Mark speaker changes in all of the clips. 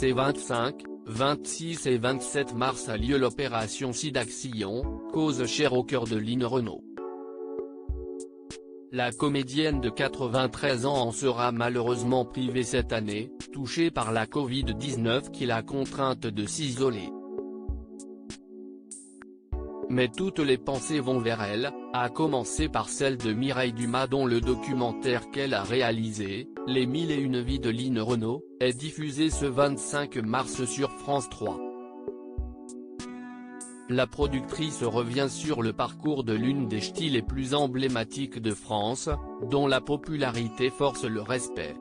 Speaker 1: Ces 25, 26 et 27 mars a lieu l'opération Sidaction, cause chère au cœur de Line Renaud. La comédienne de 93 ans en sera malheureusement privée cette année, touchée par la Covid-19 qui l'a contrainte de s'isoler. Mais toutes les pensées vont vers elle, à commencer par celle de Mireille Dumas dont le documentaire qu'elle a réalisé, Les 1001 vies de Line Renaud, est diffusé ce 25 mars sur France 3. La productrice revient sur le parcours de l'une des ch'tis les plus emblématiques de France, dont la popularité force le respect.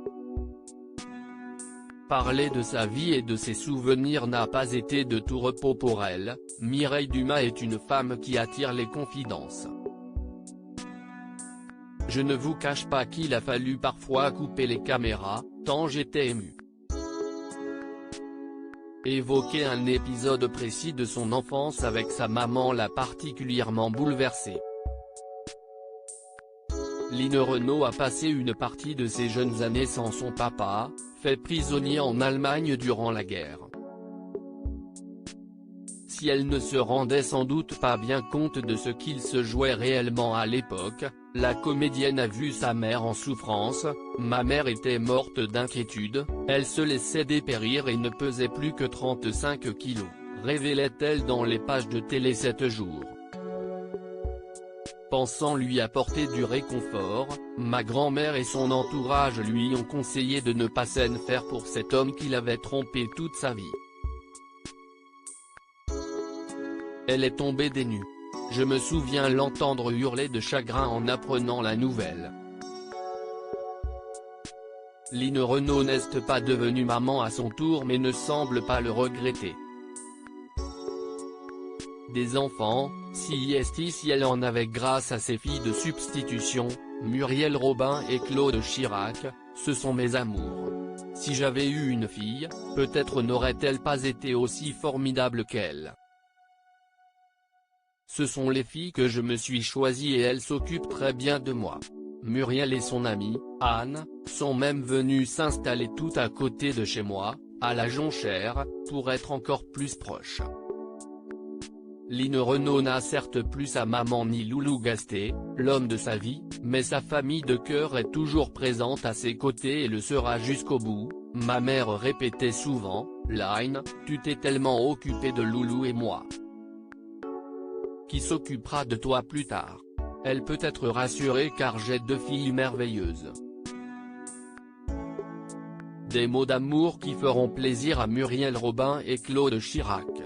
Speaker 1: Parler de sa vie et de ses souvenirs n'a pas été de tout repos pour elle. Mireille Dumas est une femme qui attire les confidences. Je ne vous cache pas qu'il a fallu parfois couper les caméras, tant j'étais émue. Évoquer un épisode précis de son enfance avec sa maman l'a particulièrement bouleversée. Line Renaud a passé une partie de ses jeunes années sans son papa, fait prisonnier en Allemagne durant la guerre. Si elle ne se rendait sans doute pas bien compte de ce qu'il se jouait réellement à l'époque, la comédienne a vu sa mère en souffrance. Ma mère était morte d'inquiétude, elle se laissait dépérir et ne pesait plus que 35 kilos, révélait-elle dans les pages de Télé 7 jours. Pensant lui apporter du réconfort, ma grand-mère et son entourage lui ont conseillé de ne pas s'en faire pour cet homme qui l'avait trompé toute sa vie. Elle est tombée des nues. Je me souviens l'entendre hurler de chagrin en apprenant la nouvelle. Line Renaud n'est pas devenue maman à son tour mais ne semble pas le regretter. Des enfants, si elle en avait grâce à ses filles de substitution, Muriel Robin et Claude Chirac, ce sont mes amours. Si j'avais eu une fille, peut-être n'aurait-elle pas été aussi formidable qu'elle. Ce sont les filles que je me suis choisies et elles s'occupent très bien de moi. Muriel et son amie, Anne, sont même venues s'installer tout à côté de chez moi, à la Jonchère, pour être encore plus proches. Line Renaud n'a certes plus sa maman ni Loulou Gasté, l'homme de sa vie, mais sa famille de cœur est toujours présente à ses côtés et le sera jusqu'au bout. Ma mère répétait souvent, Line, tu t'es tellement occupée de Loulou et moi. Qui s'occupera de toi plus tard? Elle peut être rassurée car j'ai 2 filles merveilleuses. Des mots d'amour qui feront plaisir à Muriel Robin et Claude Chirac.